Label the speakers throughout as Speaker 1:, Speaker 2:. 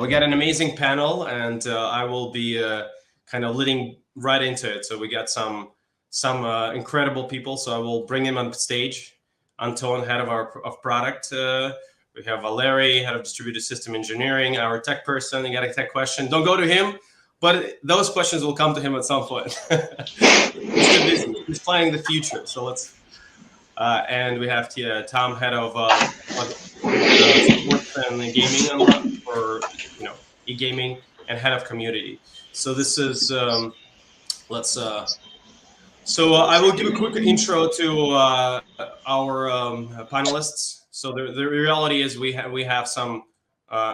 Speaker 1: we got an amazing panel, and I will be kind of leading right into it. So we got some incredible people. So I will bring him on stage. Anton, head of product. We have Valeria, head of distributed system engineering, our tech person. You got a tech question? Don't go to him, but those questions will come to him at some point. He's planning the future. So let's. And we have Tom, head of sports and gaming for e-gaming, and head of community. So this is So I will give a quick intro to our panelists. So the reality is we have some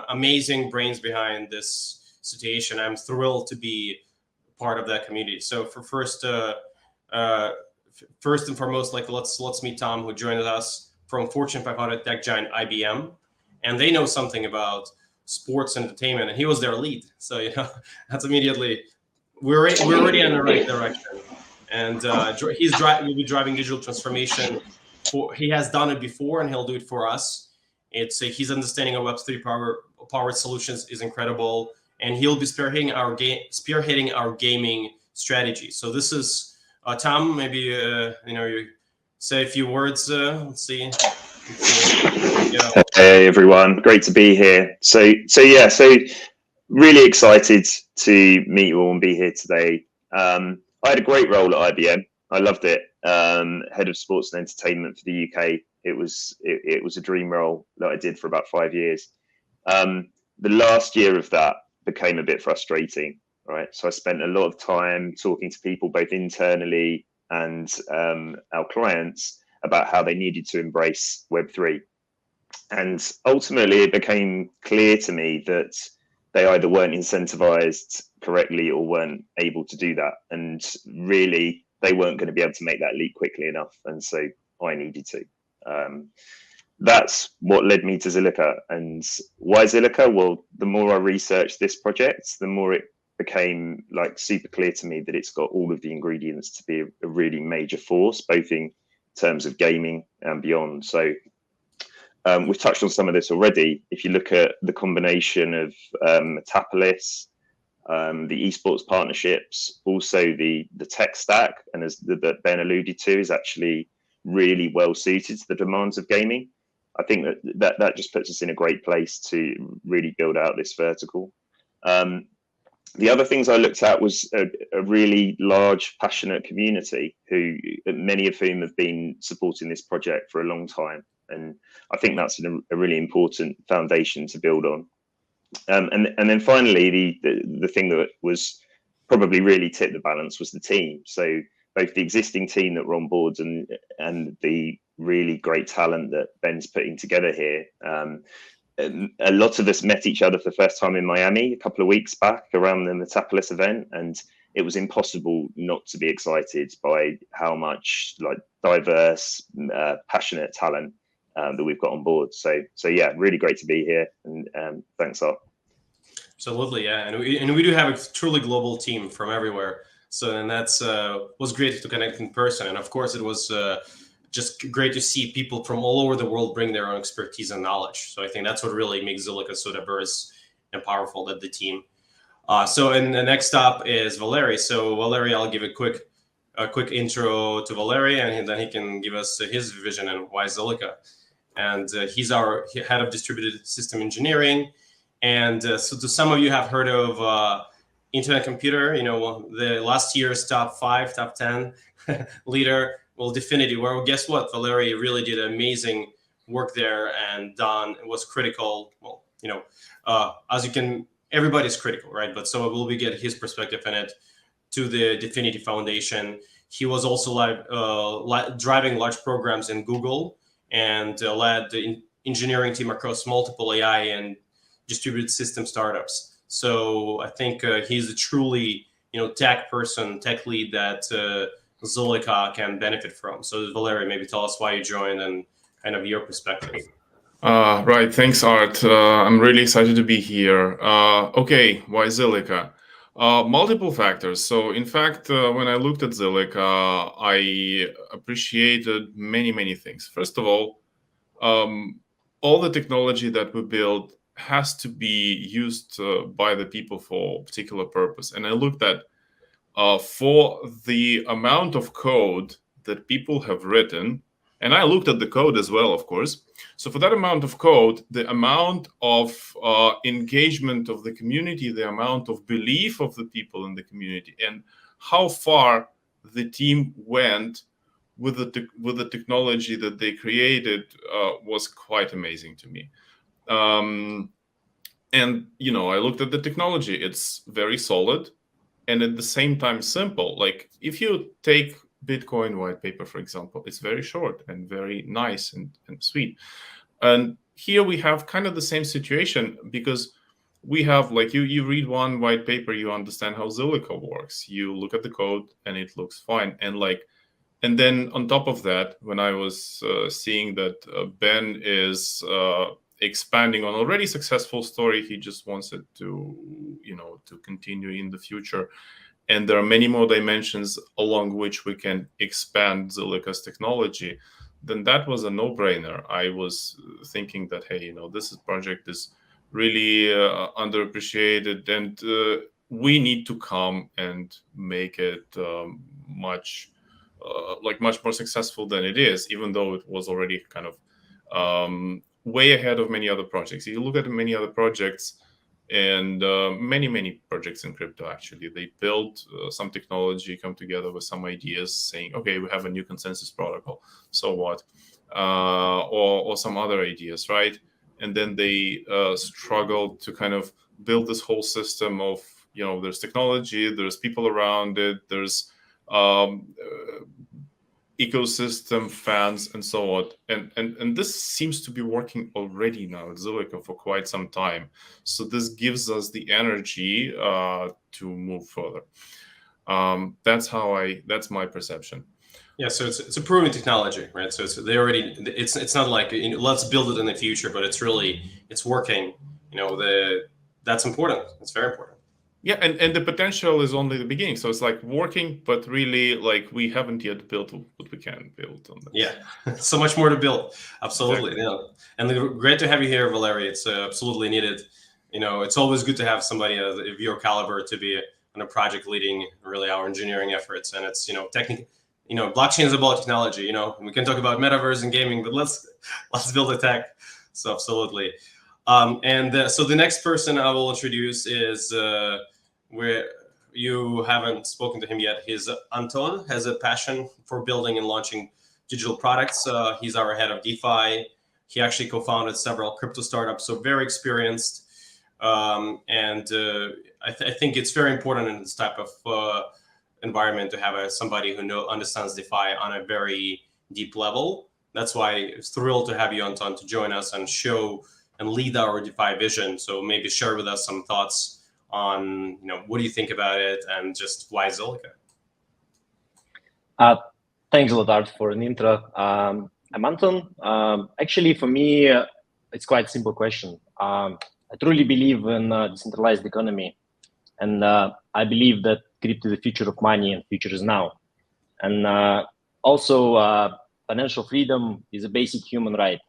Speaker 1: amazing brains behind this situation. I'm thrilled to be part of that community. So for first and foremost, let's meet Tom, who joined us from Fortune 500 tech giant IBM, and they know something about sports and entertainment, and he was their lead. So that's immediately we're already in the right direction. And will be driving digital transformation. He has done it before, and he'll do it for us. His understanding of Web3 powered solutions is incredible, and he'll be spearheading our gaming strategy. So this is Tom. Maybe you say a few words. Let's see.
Speaker 2: Hey everyone, great to be here. So really excited to meet you all and be here today. I had a great role at IBM. I loved it. Head of sports and entertainment for the UK. It was a dream role that I did for about 5 years. The last year of that became a bit frustrating, right? So I spent a lot of time talking to people both internally and our clients about how they needed to embrace Web3. And ultimately, it became clear to me that they either weren't incentivized correctly or weren't able to do that. And really, they weren't going to be able to make that leap quickly enough. And so I needed to. That's what led me to Zilliqa. And why Zilliqa? Well, the more I researched this project, the more it became super clear to me that it's got all of the ingredients to be a really major force, both in terms of gaming and beyond. So we've touched on some of this already. If you look at the combination of Metaverse, the esports partnerships, also the tech stack, and as that Ben alluded to, is actually really well suited to the demands of gaming. I think that just puts us in a great place to really build out this vertical. The other things I looked at was a really large, passionate community, many of whom have been supporting this project for a long time. And I think that's a really important foundation to build on. And then finally, the thing that was probably really tipped the balance was the team. So both the existing team that were on board and the really great talent that Ben's putting together here. A lot of us met each other for the first time in Miami a couple of weeks back around the Metaverse event, and it was impossible not to be excited by how much diverse, passionate talent that we've got on board. So yeah, really great to be here, and thanks, Art.
Speaker 1: Absolutely, yeah, and we do have a truly global team from everywhere. So and that's was great to connect in person, and of course it was just great to see people from all over the world bring their own expertise and knowledge. So I think that's what really makes Zilliqa so diverse and powerful, that the team. So and the next stop is Valeria. So Valeria, I'll give a quick intro to Valeria, and then he can give us his vision and why Zilliqa. And he's our head of distributed system engineering. And so to some of you have heard of Internet Computer, the last year's top 10 leader, well, DEFI. Well, guess what? Valeria really did amazing work there, and Don was critical. Well, as you can, everybody's critical, right? But so we'll get his perspective in it to the DEFI Foundation. He was also driving large programs in Google, and led the engineering team across multiple AI and distributed system startups. So I think he's a truly, tech person, tech lead that Zilliqa can benefit from. So Valeria, maybe tell us why you joined and kind of your perspective.
Speaker 3: Right, thanks, Art. I'm really excited to be here. Okay, why Zilliqa? Multiple factors. So in fact, when I looked at Zilliqa, I appreciated many things. First of all the technology that we built has to be used by the people for a particular purpose. And I looked at for the amount of code that people have written, and I looked at the code as well, of course. So for that amount of code, the amount of engagement of the community, the amount of belief of the people in the community, and how far the team went with the technology that they created was quite amazing to me. And I looked at the technology. It's very solid, and at the same time simple. Like if you take Bitcoin white paper, for example, it's very short and very nice and sweet. And here we have kind of the same situation, because we have, like, you read one white paper, you understand how Zilliqa works. You look at the code and it looks fine. And then on top of that, when I was seeing that Ben is expanding on already successful story, he just wants it to, to continue in the future. And there are many more dimensions along which we can expand Zilliqa's technology. Then that was a no-brainer. I was thinking that, hey, this project is really underappreciated, and we need to come and make it much more successful than it is, even though it was already kind of way ahead of many other projects. If you look at many other projects, and many projects in crypto, actually, they build some technology, come together with some ideas, saying, okay, we have a new consensus protocol, so what? Or some other ideas, right? And then they struggle to kind of build this whole system of, there's technology, there's people around it, there's ecosystem, fans, and so on. And this seems to be working already now at Zilliqa for quite some time. So this gives us the energy to move further. That's my perception.
Speaker 1: Yeah, so it's a proven technology, right? So it's not like let's build it in the future, but it's working. That's important. It's very important.
Speaker 3: Yeah, and the potential is only the beginning. So it's like working, but really, like, we haven't yet built what we can build on this.
Speaker 1: Yeah, so much more to build. Absolutely. Exactly. Yeah. And great to have you here, Valeria. It's absolutely needed. It's always good to have somebody of your caliber to be on a project leading really our engineering efforts. And it's, technically, blockchain is about technology. We can talk about metaverse and gaming, but let's build a tech. So absolutely. So the next person I will introduce is where you haven't spoken to him yet. He's Anton, has a passion for building and launching digital products. He's our head of DeFi. He actually co-founded several crypto startups, so very experienced. I think it's very important in this type of environment to have somebody who understands DeFi on a very deep level. That's why it's thrilled to have you, Anton, to join us and show and lead our DeFi vision. So maybe share with us some thoughts on, what do you think about it, and just why Zilliqa?
Speaker 4: Thanks a lot, Art, for an intro. I'm Anton. Actually, for me, it's quite a simple question. I truly believe in decentralized economy, and I believe that crypto is the future of money, and future is now. And also, financial freedom is a basic human right.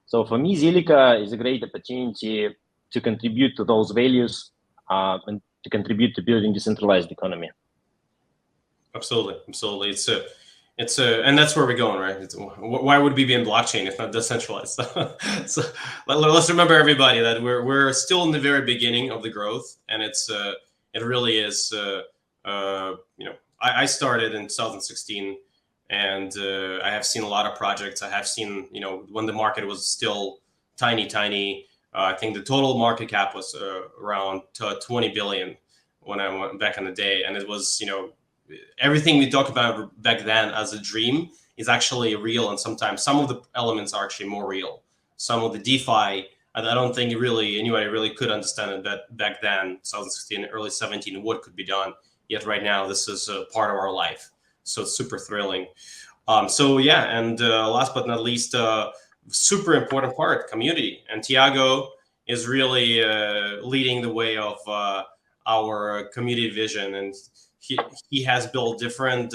Speaker 4: So for me, Zilliqa is a great opportunity to contribute to those values and to contribute to building decentralized economy.
Speaker 1: Absolutely. And that's where we're going, right? Why would we be in blockchain if not decentralized? So let's remember, everybody, that we're still in the very beginning of the growth, and it really is. I started in 2016. And I have seen a lot of projects. I have seen, when the market was still tiny. I think the total market cap was around 20 billion when I went back in the day. And it was, everything we talked about back then as a dream is actually real. And sometimes some of the elements are actually more real. Some of the DeFi, I don't think anybody really could understand it that back then, 2016, early 17, what could be done. Yet right now, this is a part of our life. So it's super thrilling. And last but not least, super important part, community. And Tiago is really leading the way of our community vision. And he has built different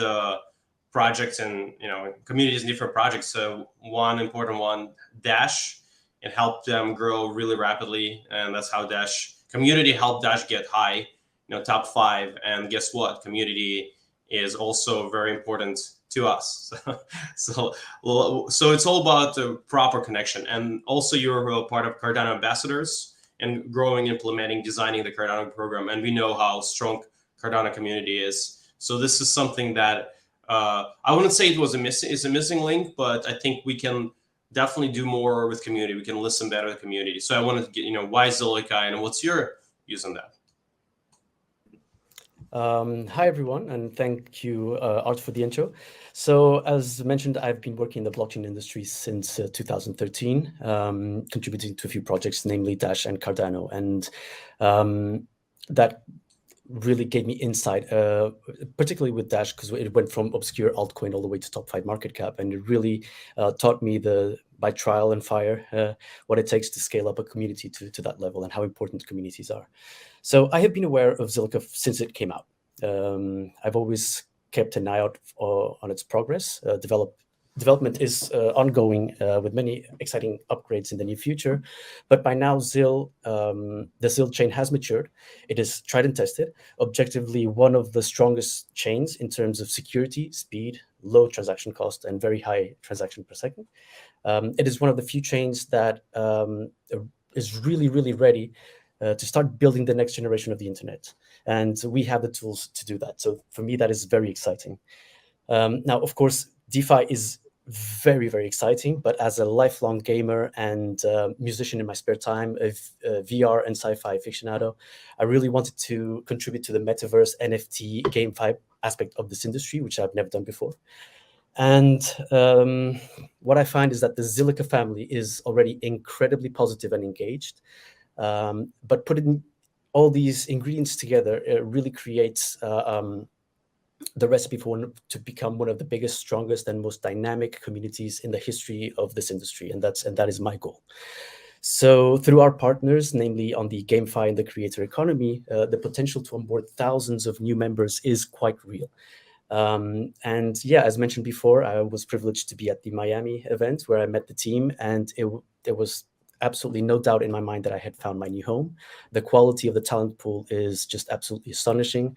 Speaker 1: projects and communities and different projects. So one important one, Dash, It helped them grow really rapidly, and that's how Dash community helped Dash get high, top 5. And guess what? Community is also very important to us. so it's all about the proper connection. And also you're a part of Cardano ambassadors and growing, implementing, designing the Cardano program. And we know how strong Cardano community is. So this is something that I wouldn't say it was a missing link, but I think we can definitely do more with community. We can listen better to the community. So I wanted to get, why Zilliqa, and what's your views on that?
Speaker 5: Hi, everyone, and thank you, Art, for the intro. So as mentioned, I've been working in the blockchain industry since 2013, contributing to a few projects, namely Dash and Cardano. And that really gave me insight, particularly with Dash, because it went from obscure altcoin all the way to top 5 market cap. And it really taught me by trial and fire what it takes to scale up a community to that level and how important communities are. So I have been aware of Zilliqa since it came out. I've always kept an eye out on its progress. Development is ongoing with many exciting upgrades in the near future. But by now, the Zil chain has matured. It is tried and tested, objectively one of the strongest chains in terms of security, speed, low transaction cost, and very high transaction per second. It is one of the few chains that is really, really ready to start building the next generation of the internet. And we have the tools to do that. So for me, that is very exciting. Now, of course, DeFi is very, very exciting, but as a lifelong gamer and musician in my spare time, a VR and sci-fi aficionado, I really wanted to contribute to the Metaverse, NFT, GameFi aspect of this industry, which I've never done before. And what I find is that the Zilliqa family is already incredibly positive and engaged. But putting all these ingredients together, it really creates the recipe to become one of the biggest, strongest, and most dynamic communities in the history of this industry, and that is my goal. So through our partners, namely on the GameFi and the creator economy, the potential to onboard thousands of new members is quite real. And yeah, as mentioned before, I was privileged to be at the Miami event where I met the team, and there was absolutely no doubt in my mind that I had found my new home. The quality of the talent pool is just absolutely astonishing,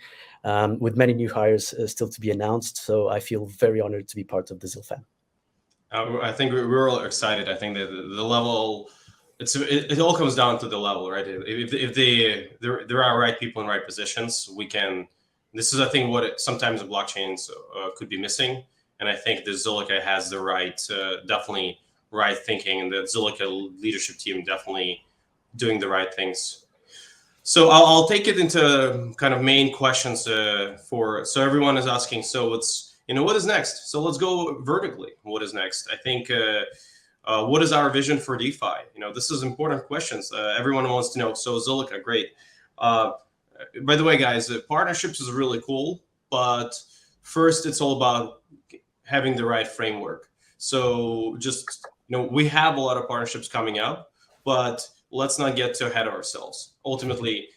Speaker 5: with many new hires still to be announced. So I feel very honored to be part of the Zil fam.
Speaker 1: I think we're all excited. I think that the level, it all comes down to the level, right? If there are right people in right positions, we can. This is, I think, what sometimes the blockchains could be missing, and I think the Zilliqa has the right, definitely right thinking, and the Zilliqa leadership team definitely doing the right things. So I'll take it into kind of main questions so everyone is asking, so what is next? So let's go vertically. What is next? I think, what is our vision for DeFi? This is important questions. Everyone wants to know. So Zilliqa, great. By the way, guys, partnerships is really cool, but first it's all about having the right framework. So just, we have a lot of partnerships coming up, but let's not get too ahead of ourselves. Ultimately,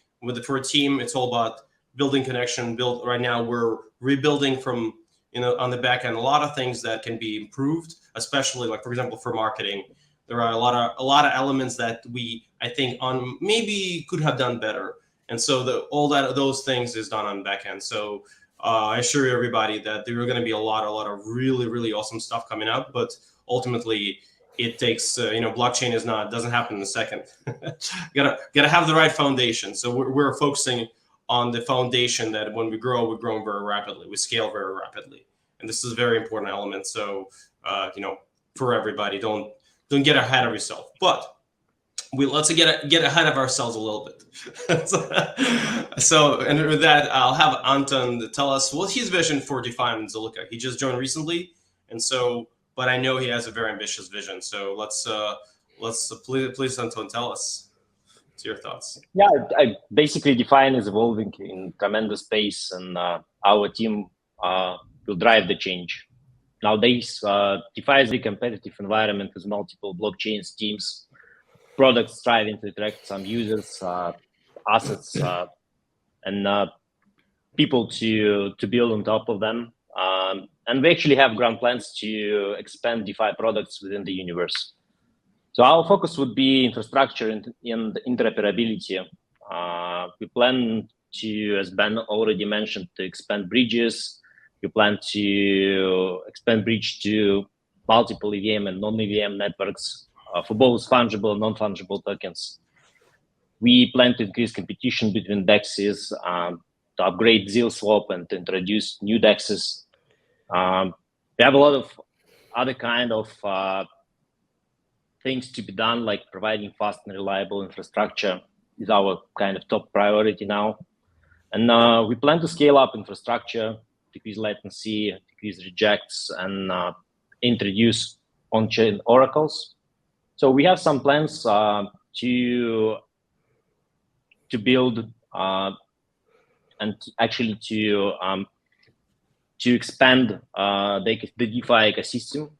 Speaker 1: for a team, it's all about building connection. Right now, we're rebuilding from, on the back end, a lot of things that can be improved, especially like, for example, for marketing. There are a lot of elements that I think maybe could have done better. And so those things is done on the back end. So I assure everybody that there are going to be a lot of really, really awesome stuff coming up, but ultimately it takes, blockchain doesn't happen in a second. gotta have the right foundation. So we're focusing on the foundation that when we're growing very rapidly, we scale very rapidly. And this is a very important element. So, for everybody, don't get ahead of yourself, but let's get ahead of ourselves a little bit. So, and with that, I'll have Anton tell us what's his vision for DeFi and Zilliqa. He just joined recently, and so, but I know he has a very ambitious vision. So let's please, Anton, tell us. What's your thoughts?
Speaker 4: Yeah, I basically DeFi is evolving in tremendous pace, and our team will drive the change. Nowadays, DeFi is a competitive environment with multiple blockchains, teams, products striving to attract some users, assets, and people to build on top of them. And we actually have grand plans to expand DeFi products within the universe. So our focus would be infrastructure and interoperability. We plan to, as Ben already mentioned, to expand bridges. We plan to expand bridge to multiple EVM and non-EVM networks for both fungible and non-fungible tokens. We plan to increase competition between DEXs, to upgrade ZilSwap and to introduce new DEXs. We have a lot of other kind of things to be done, like providing fast and reliable infrastructure is our kind of top priority now. And we plan to scale up infrastructure, decrease latency, decrease rejects, and introduce on-chain oracles. So we have some plans to build and actually to expand the DeFi ecosystem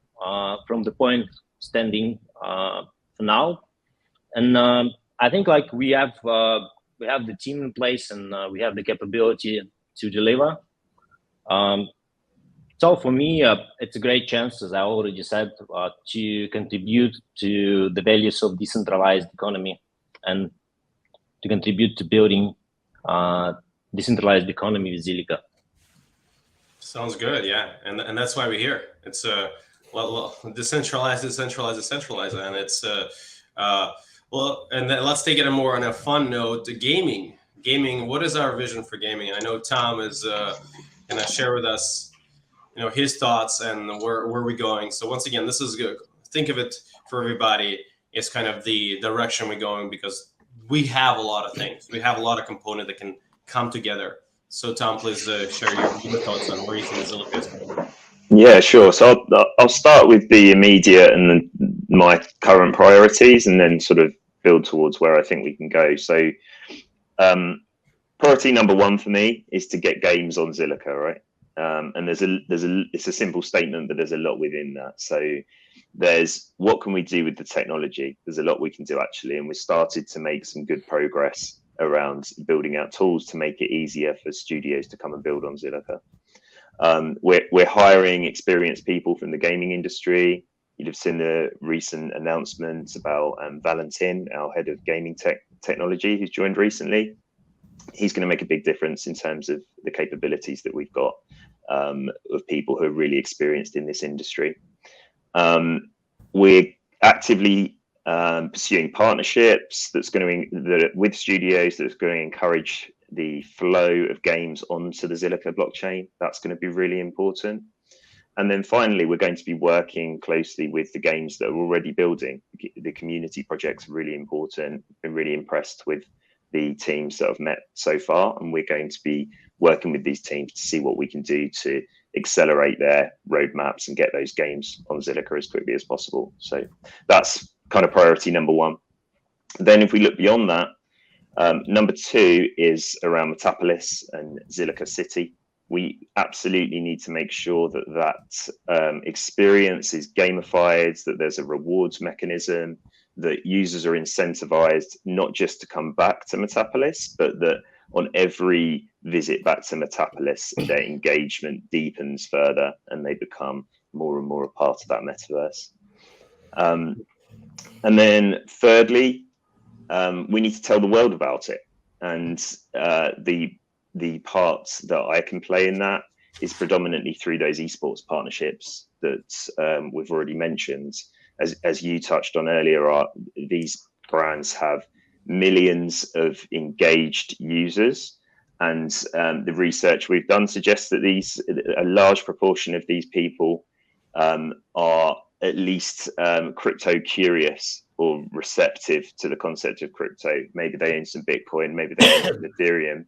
Speaker 4: from the point standing for now. And I think like we have the team in place, and we have the capability to deliver. So for me, it's a great chance, as I already said, to contribute to the values of decentralized economy and to contribute to building decentralized economy with Zilliqa.
Speaker 1: Sounds good, yeah, and that's why we're here. It's well, decentralized, and it's well, and then let's take it more on a fun note. Gaming. What is our vision for gaming? I know Tom is gonna share with us, his thoughts and where we're going. So once again, this is good. Think of it for everybody. It's kind of the direction we're going, because we have a lot of things. We have a lot of components that can come together. So Tom, please share your thoughts on where you think Zilliqa is going.
Speaker 2: Yeah, sure. So I'll start with the immediate and my current priorities, and then sort of build towards where I think we can go. So priority number one for me is to get games on Zilliqa, right? And it's a simple statement, but there's a lot within that. So there's what can we do with the technology? There's a lot we can do actually, and we started to make some good progress around building out tools to make it easier for studios to come and build on Zilliqa. We're hiring experienced people from the gaming industry. You'd have seen the recent announcements about Valentin, our head of gaming technology, who's joined recently. He's going to make a big difference in terms of the capabilities that we've got of people who are really experienced in this industry. We're actively pursuing partnerships with studios that's going to encourage the flow of games onto the Zilliqa blockchain. That's going to be really important. And then finally, we're going to be working closely with the games that are already building. The community projects are really important. Been really impressed with the teams that I've met so far, and we're going to be working with these teams to see what we can do to accelerate their roadmaps and get those games on Zilliqa as quickly as possible. So that's kind of priority number one. Then if we look beyond that, number two is around Metapolis and Zilliqa City. We absolutely need to make sure that experience is gamified, that there's a rewards mechanism, that users are incentivized not just to come back to Metapolis, but that on every visit back to Metapolis, their engagement deepens further and they become more and more a part of that metaverse. And then thirdly, we need to tell the world about it. And the part that I can play in that is predominantly through those esports partnerships that we've already mentioned. As you touched on earlier, these brands have millions of engaged users, and the research we've done suggests that a large proportion of these people are at least crypto curious or receptive to the concept of crypto. Maybe they own some Bitcoin, maybe they own some Ethereum.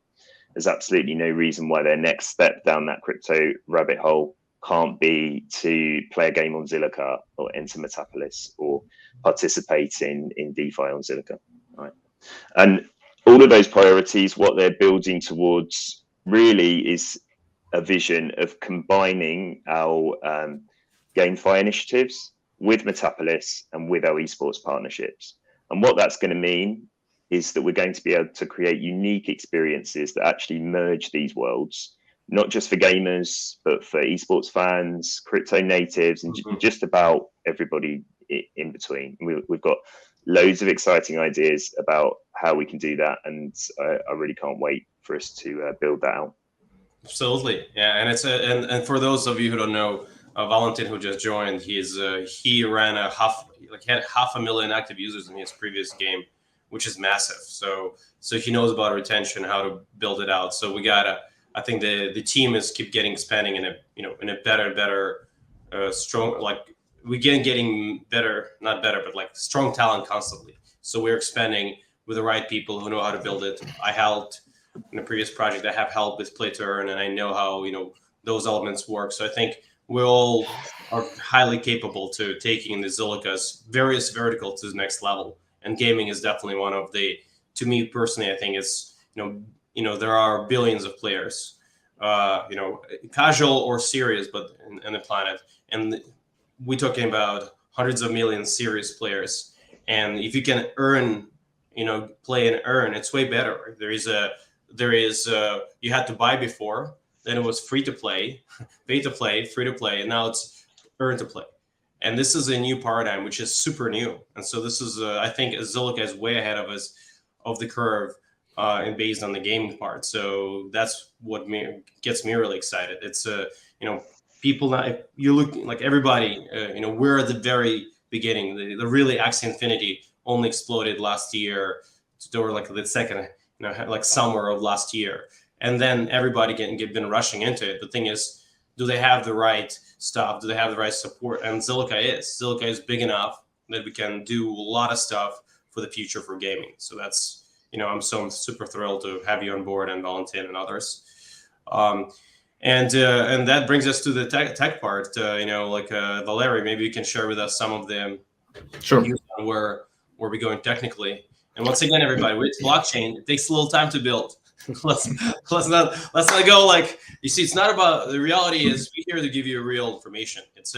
Speaker 2: There's absolutely no reason why their next step down that crypto rabbit hole can't be to play a game on Zilliqa or enter Metapolis or participate in DeFi on Zilliqa. Right? And all of those priorities, what they're building towards really is a vision of combining our GameFi initiatives with Metapolis and with our esports partnerships. And what that's going to mean is that we're going to be able to create unique experiences that actually merge these worlds, not just for gamers, but for esports fans, crypto natives, and just about everybody in between. We've got loads of exciting ideas about how we can do that, and I really can't wait for us to build that out.
Speaker 1: Absolutely, yeah. And it's and for those of you who don't know, Valentin, who just joined, he ran had 500,000 active users in his previous game, which is massive. So he knows about retention, how to build it out. So I think the team is keep expanding in a better and better, strong, like we getting better, not better, but like strong talent constantly. So we're expanding with the right people who know how to build it. I helped in a previous project. I have helped with play to earn, and I know how those elements work. So I think we all are highly capable to taking the Zilliqa's various vertical to the next level. And gaming is definitely one of the, to me personally, I think it's there are billions of players, casual or serious, but in the planet, and we're talking about hundreds of millions serious players. And if you can earn, play and earn, it's way better. There is you had to buy before, then it was free to play, pay to play, free to play, and now it's earn to play. And this is a new paradigm, which is super new. And so this is, I think, Zilliqa is way ahead of us, of the curve, and based on the gaming part. So that's what gets me really excited. It's people now. If you look like everybody, we're at the very beginning. The really Axie Infinity only exploded last year, or like the second, like summer of last year, and then everybody been rushing into it. The thing is, do they have the right stuff? Do they have the right support? And Zilliqa is big enough that we can do a lot of stuff for the future for gaming. So that's, I'm super thrilled to have you on board, and Valentin and others. And that brings us to the tech part. Valeria, maybe you can share with us some of the views on where we're going technically. And once again, everybody, with blockchain, it takes a little time to build. let's not go like, you see, it's not about, the reality is we're here to give you real information. It's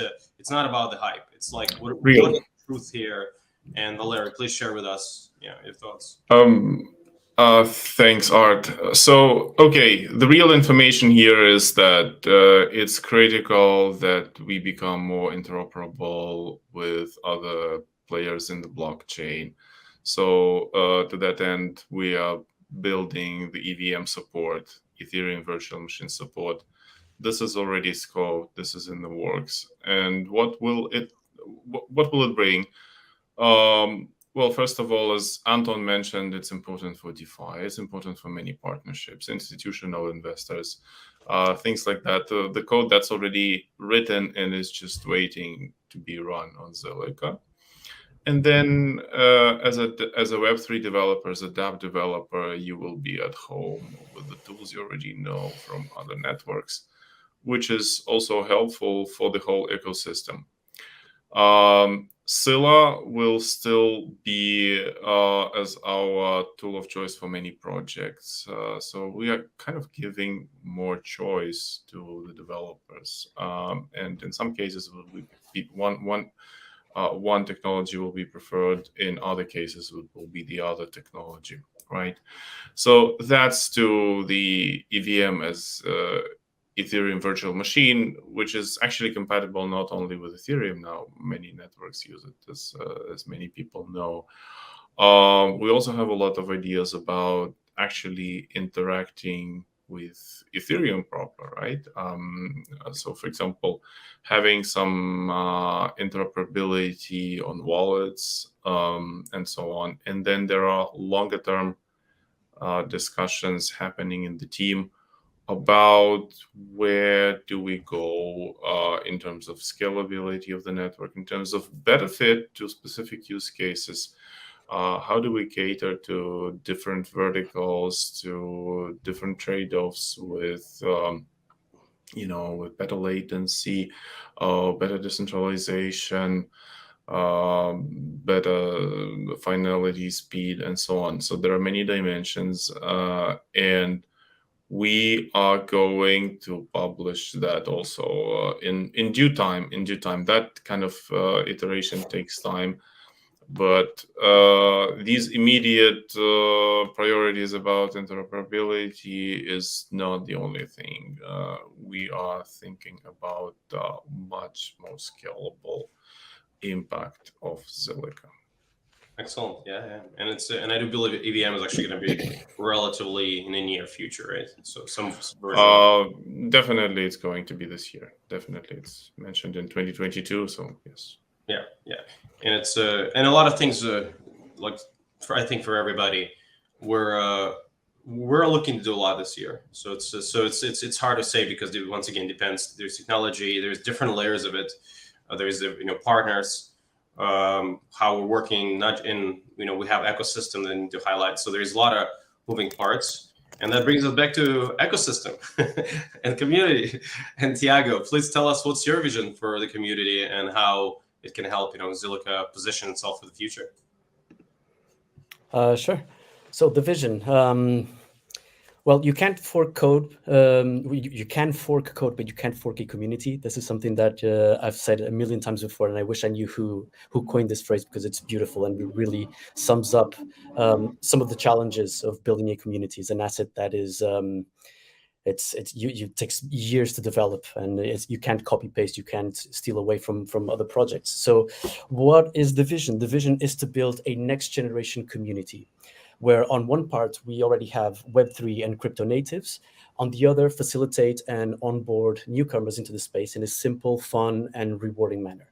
Speaker 1: not about the hype. It's like what is the truth here? And Valeria, please share with us your thoughts.
Speaker 3: Thanks, Art. So, okay, the real information here is that it's critical that we become more interoperable with other players in the blockchain. So to that end, we are building the EVM support, Ethereum virtual machine support. This is already scoped. This is in the works. And what will it bring? Well, first of all, as Anton mentioned, it's important for DeFi. It's important for many partnerships, institutional investors, things like that. The code that's already written and is just waiting to be run on Zilliqa. And then as a Web3 developer, as a dApp developer, you will be at home with the tools you already know from other networks, which is also helpful for the whole ecosystem. Scylla will still be as our tool of choice for many projects. So we are kind of giving more choice to the developers. And in some cases, one technology will be preferred. In other cases, it will be the other technology, right? So that's to the EVM as Ethereum virtual machine, which is actually compatible not only with Ethereum now. Many networks use it, as many people know. We also have a lot of ideas about actually interacting with Ethereum proper, right? So, for example, having some interoperability on wallets and so on. And then there are longer-term discussions happening in the team about where do we go in terms of scalability of the network, in terms of benefit to specific use cases. How do we cater to different verticals, to different trade-offs with, with better latency, better decentralization, better finality, speed, and so on. So there are many dimensions, and we are going to publish that also in due time. In due time, that kind of iteration takes time. But these immediate priorities about interoperability is not the only thing. We are thinking about much more scalable impact of Zilliqa.
Speaker 1: Excellent. Yeah. And and I do believe EVM is actually going to be relatively in the near future, right? So some version.
Speaker 3: Definitely it's going to be this year. Definitely it's mentioned in 2022. So yes.
Speaker 1: Yeah. And it's and a lot of things like I think for everybody, we're looking to do a lot this year. So it's hard to say because once again depends. There's technology. There's different layers of it. There's partners. How we're working, not in, we have ecosystem that need to highlight. So there's a lot of moving parts. And that brings us back to ecosystem and community. And Tiago, please tell us what's your vision for the community and how it can help, Zilliqa position itself for the future.
Speaker 5: Sure. So the vision. Well, you can't fork code. You can fork code, but you can't fork a community. This is something that I've said a million times before, and I wish I knew who coined this phrase because it's beautiful and it really sums up some of the challenges of building a community. It's an asset that is it takes years to develop, and you can't copy paste. You can't steal away from other projects. So, what is the vision? The vision is to build a next generation community, where on one part, we already have Web3 and crypto natives. On the other, facilitate and onboard newcomers into the space in a simple, fun, and rewarding manner.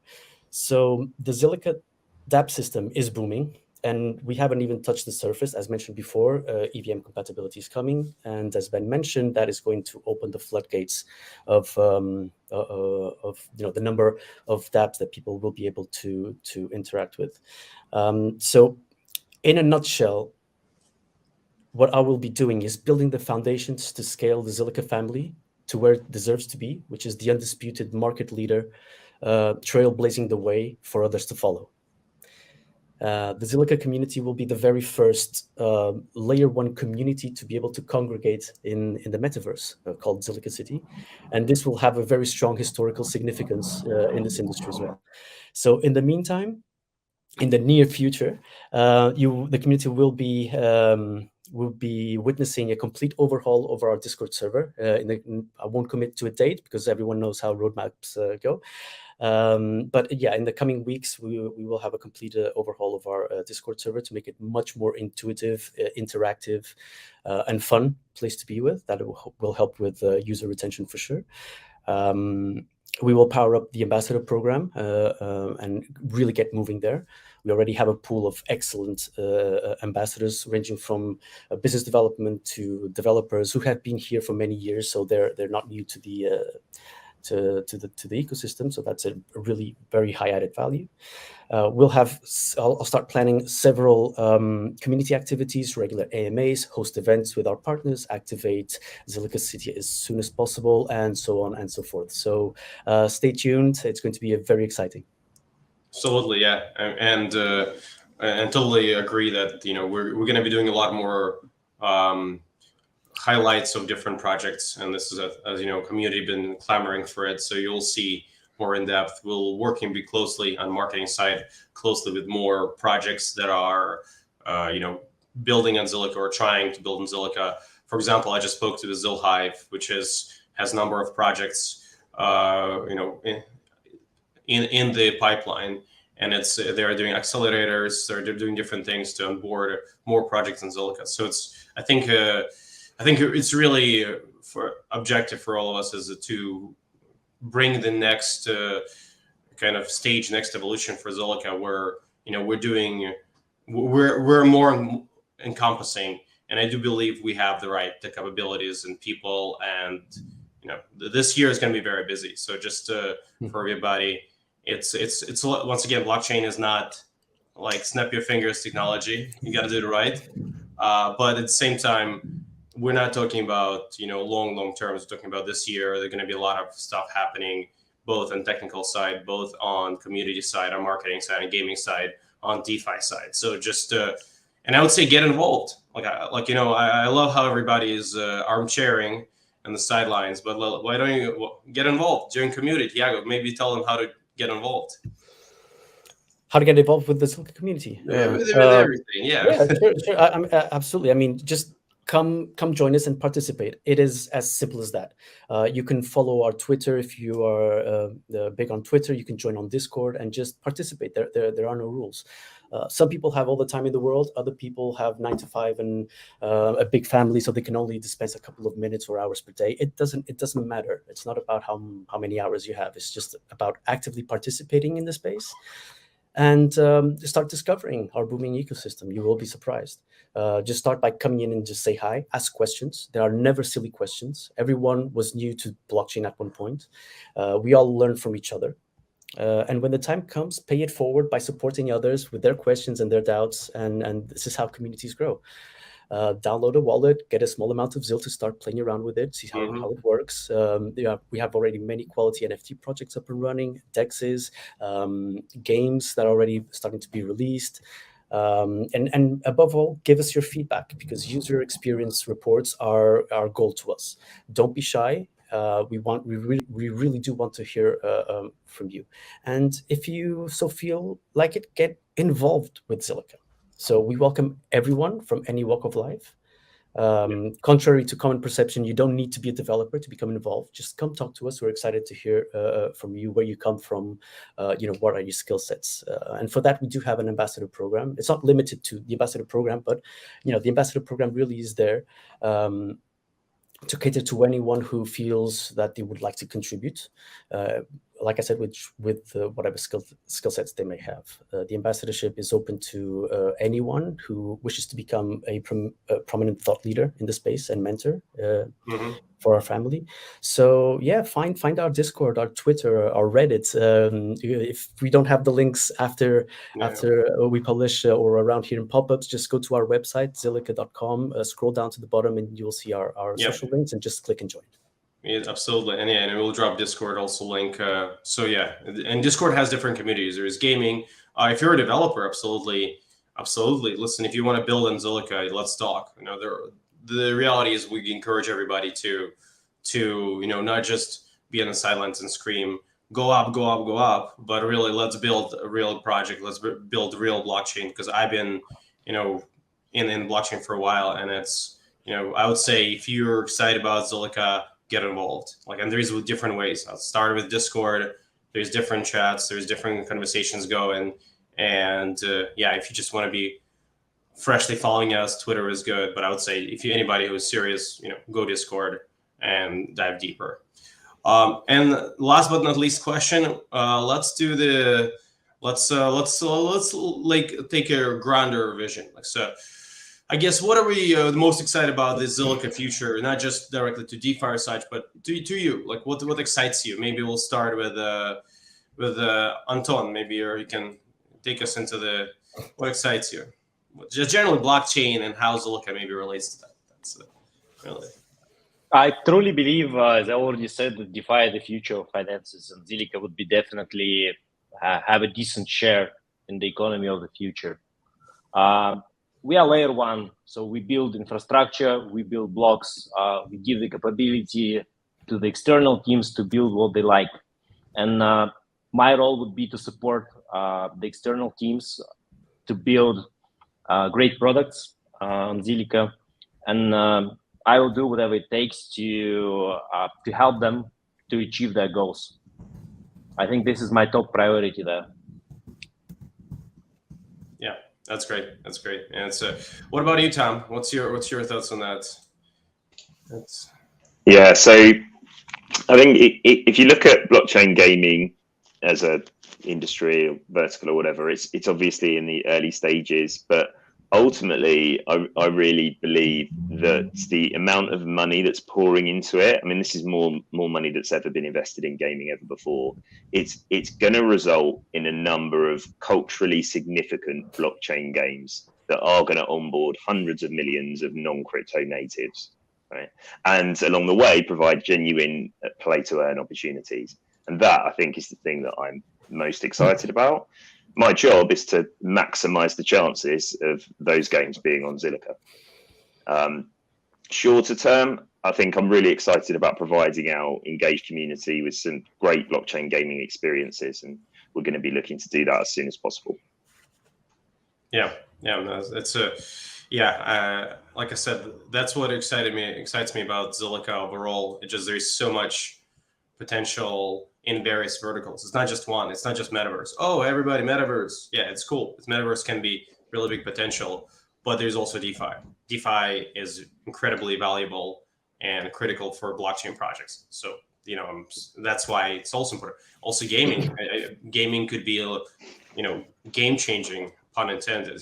Speaker 5: So the Zilliqa dApp system is booming, and we haven't even touched the surface. As mentioned before, EVM compatibility is coming. And as Ben mentioned, that is going to open the floodgates of the number of dApps that people will be able to interact with. So in a nutshell, what I will be doing is building the foundations to scale the Zilliqa family to where it deserves to be, which is the undisputed market leader, trailblazing the way for others to follow. The Zilliqa community will be the very first layer one community to be able to congregate in the Metaverse called Zilliqa City. And this will have a very strong historical significance in this industry as well. So in the meantime, in the near future, the community will be witnessing a complete overhaul of our Discord server. I won't commit to a date because everyone knows how roadmaps go. But yeah, in the coming weeks, we will have a complete overhaul of our Discord server to make it much more intuitive, interactive, and fun place to be with. That will help with user retention for sure. We will power up the ambassador program and really get moving there. We already have a pool of excellent ambassadors, ranging from business development to developers who have been here for many years, so they're not new to the ecosystem. So that's a really very high added value. I'll start planning several community activities, regular AMAs, host events with our partners, activate Zilliqa City as soon as possible, and so on and so forth. So stay tuned. It's going to be very exciting.
Speaker 1: Absolutely, yeah, and totally agree that we're going to be doing a lot more highlights of different projects, and this is as community been clamoring for it. So you'll see more in depth. We'll working be closely on marketing side, closely with more projects that are building on Zilliqa or trying to build on Zilliqa. For example, I just spoke to the Zilhive, which has a number of projects in the pipeline, and they're doing accelerators, they're doing different things to onboard more projects in Zilliqa. So I think it's really for objective for all of us is to bring the next kind of stage, next evolution for Zilliqa, where we're more encompassing, and I do believe we have the capabilities and people, and this year is going to be very busy. So just for everybody, it's once again, blockchain is not like snap your fingers technology. You got to do it right, but at the same time, we're not talking about long terms. We're talking about this year. There's going to be a lot of stuff happening, both on technical side, both on community side, on marketing side, and gaming side, on DeFi side. So just and I would say get involved. I love how everybody is armchairing on the sidelines, but why don't you get involved during community? Tiago, maybe tell them how to get involved.
Speaker 5: How to get involved with the Zilliqa community?
Speaker 1: With everything, yeah.
Speaker 5: Yeah, sure. Absolutely. I mean, just come join us and participate. It is as simple as that. You can follow our Twitter if you are big on Twitter. You can join on Discord and just participate. There are no rules. Some people have all the time in the world. Other people have 9 to 5 and a big family, so they can only dispense a couple of minutes or hours per day. It doesn't matter. It's not about how many hours you have. It's just about actively participating in the space and start discovering our booming ecosystem. You will be surprised. Just start by coming in and just say hi, ask questions. There are never silly questions. Everyone was new to blockchain at one point. We all learn from each other. And when the time comes, pay it forward by supporting others with their questions and their doubts. And this is how communities grow. Download a wallet, get a small amount of ZIL to start playing around with it, see how it works. We have already many quality NFT projects up and running, DEXs, games that are already starting to be released. And above all, give us your feedback, because user experience reports are our goal to us. Don't be shy. We really do want to hear from you. And if you so feel like it, get involved with Zilliqa. So we welcome everyone from any walk of life. Contrary to common perception, you don't need to be a developer to become involved. Just come talk to us. We're excited to hear from you, where you come from, what are your skill sets. And for that, we do have an ambassador program. It's not limited to the ambassador program, but the ambassador program really is there to cater to anyone who feels that they would like to contribute. Like I said, with whatever skill sets they may have. The ambassadorship is open to anyone who wishes to become a prominent thought leader in the space and mentor for our family. So yeah, find our Discord, our Twitter, our Reddit. If we don't have the links after we publish or around here in pop-ups, just go to our website, zilliqa.com, scroll down to the bottom, and you'll see our social links, and just click and join.
Speaker 1: Yeah, absolutely. And we'll drop Discord also link. And Discord has different communities. There's gaming. If you're a developer, absolutely. Listen, if you want to build in Zilliqa, let's talk. The reality is we encourage everybody to not just be on the sidelines and scream, go up, but really let's build a real project. Let's build a real blockchain, because I've been, in blockchain for a while, and it's, I would say if you're excited about Zilliqa, get involved. And there's different ways. I'll start with Discord. There's different chats. There's different conversations going. And if you just want to be freshly following us, Twitter is good. But I would say if anybody who's serious, go Discord and dive deeper. And last but not least question. Let's take a grander vision. I guess what are we the most excited about this Zilliqa future, not just directly to DeFi side, but to you? What excites you? Maybe we'll start with Anton, maybe, or you can take us into what excites you. Just generally blockchain and how Zilliqa maybe relates to that. That's really.
Speaker 4: I truly believe, as I already said, that DeFi is the future of finances, and Zilliqa would be definitely have a decent share in the economy of the future. We are layer one, so we build infrastructure, we build blocks, we give the capability to the external teams to build what they like. And my role would be to support the external teams to build great products on Zilliqa. And I will do whatever it takes to help them to achieve their goals. I think this is my top priority there.
Speaker 1: Yeah. That's great. And so, what about you, Tom? What's your thoughts on that?
Speaker 2: Yeah, so I think if you look at blockchain gaming as a industry or vertical or whatever, it's obviously in the early stages, but ultimately, I really believe that the amount of money that's pouring into it, I mean, this is more money that's ever been invested in gaming ever before. It's going to result in a number of culturally significant blockchain games that are going to onboard hundreds of millions of non-crypto natives, right? And along the way, provide genuine play-to-earn opportunities. And that, I think, is the thing that I'm most excited about. My job is to maximize the chances of those games being on Zilliqa. Shorter term, I think I'm really excited about providing our engaged community with some great blockchain gaming experiences, and we're going to be looking to do that as soon as possible.
Speaker 1: Yeah, it's Yeah, like I said, that's what excites me about Zilliqa overall. It just there's so much potential in various verticals. It's not just one. It's not just metaverse. Oh, everybody metaverse. Yeah, it's cool. It's metaverse can be really big potential, but there's also DeFi. DeFi is incredibly valuable and critical for blockchain projects. So that's why it's also important. Also, gaming. Gaming could be game changing, pun intended.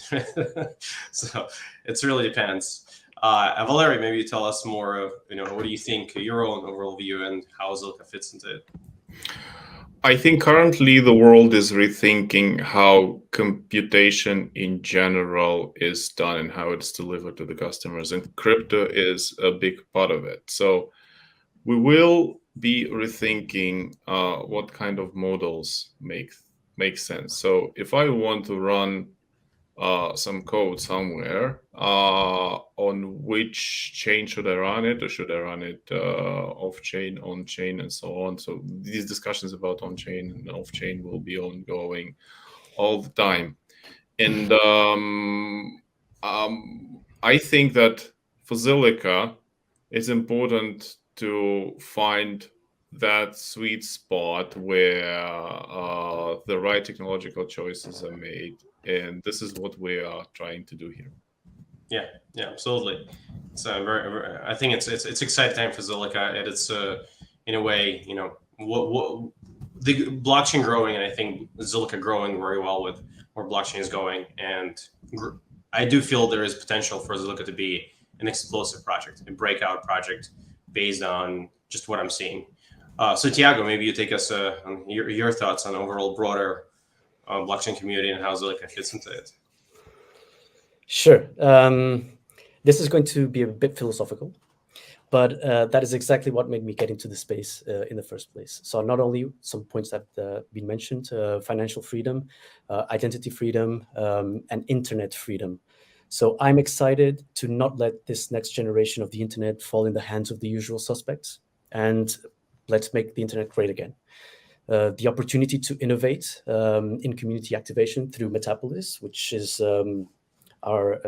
Speaker 1: So it really depends. Valeria, maybe you tell us more of, what do you think, your own overall view and how Zilliqa fits into it?
Speaker 3: I think currently the world is rethinking how computation in general is done and how it's delivered to the customers, and crypto is a big part of it. So we will be rethinking what kind of models make sense. So if I want to run some code somewhere, on which chain should I run it, or should I run it off chain, on chain, and so on? So these discussions about on chain and off chain will be ongoing all the time. And I think that for Zilliqa, it's important to find that sweet spot where the right technological choices are made, and this is what we are trying to do here.
Speaker 1: Yeah, absolutely. So I think it's exciting time for Zilliqa, and it's in a way, what the blockchain growing, and I think Zilliqa growing very well with where blockchain is going, and I do feel there is potential for Zilliqa to be an explosive project, a breakout project, based on just what I'm seeing. So Tiago, maybe you take us on your thoughts on overall broader blockchain community and how Zilliqa fits into it.
Speaker 5: Sure. This is going to be a bit philosophical, but that is exactly what made me get into the space in the first place. So not only some points that have been mentioned, financial freedom, identity freedom, and internet freedom. So I'm excited to not let this next generation of the internet fall in the hands of the usual suspects, and let's make the internet great again. The opportunity to innovate in community activation through Metapolis, which is our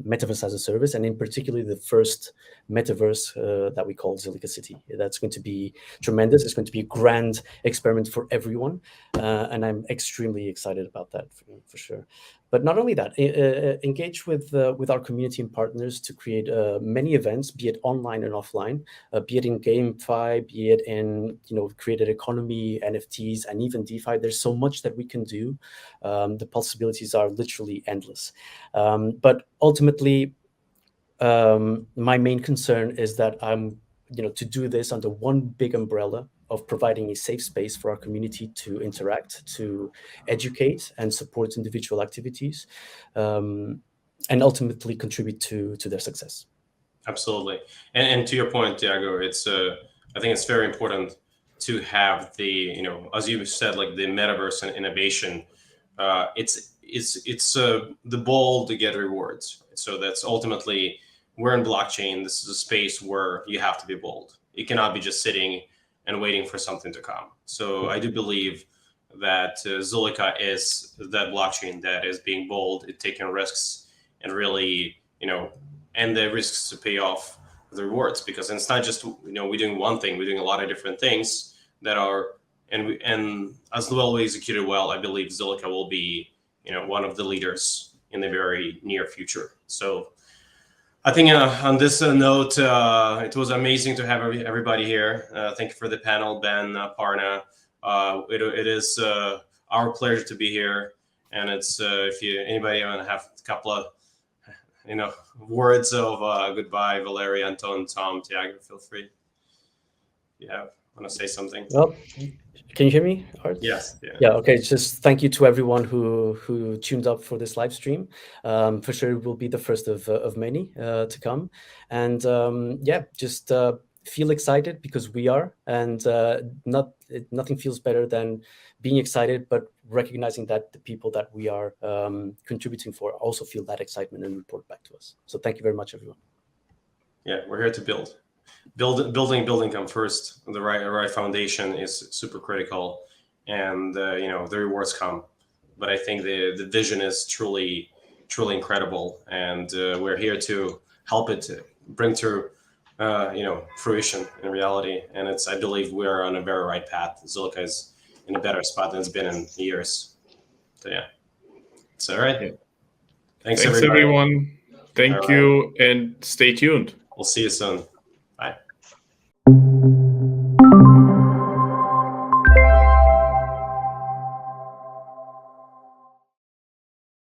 Speaker 5: Metaverse as a service, and in particular the first Metaverse that we call Zilliqa City. That's going to be tremendous. It's going to be a grand experiment for everyone, and I'm extremely excited about that for sure. But not only that, engage with our community and partners to create many events, be it online and offline, be it in GameFi, be it in created economy, NFTs, and even DeFi. There's so much that we can do. The possibilities are literally endless. But ultimately, my main concern is that I'm to do this under one big umbrella of providing a safe space for our community to interact, to educate and support individual activities, and ultimately contribute to their success. Absolutely.
Speaker 1: And to your point, Tiago, I think it's very important to have the, as you said, like the metaverse and innovation. It's the bold to get rewards. So that's ultimately, we're in blockchain. This is a space where you have to be bold. You cannot be just sitting and waiting for something to come. So I do believe that Zilliqa is that blockchain that is being bold, it's taking risks, and really, and the risks to pay off the rewards, because it's not just, we're doing one thing, we're doing a lot of different things that are, and as well we executed well, I believe Zilliqa will be, one of the leaders in the very near future. So I think on this note, it was amazing to have everybody here. Thank you for the panel, Ben, Parna. It is our pleasure to be here. And it's if anybody want to have a couple of words of goodbye, Valeria, Anton, Tom, Tiago, feel free. Yeah, want to say something?
Speaker 5: Well, can you hear me, Art?
Speaker 1: Yes.
Speaker 5: Yeah. Okay. Just thank you to everyone who tuned up for this live stream. For sure, it will be the first of many to come. And just feel excited, because we are, and nothing feels better than being excited, but recognizing that the people that we are contributing for also feel that excitement and report back to us. So thank you very much, everyone.
Speaker 1: Yeah, we're here to building come first. The right foundation is super critical, and the rewards come. But I think the vision is truly truly incredible, and we're here to help it to bring to fruition in reality. And I believe we're on a very right path. Zilliqa is in a better spot than it's been in years. So yeah, it's all right.
Speaker 3: Yeah.
Speaker 1: Thanks
Speaker 3: everyone. Thank
Speaker 1: All
Speaker 3: you, and stay tuned.
Speaker 1: We'll see you soon. Bye.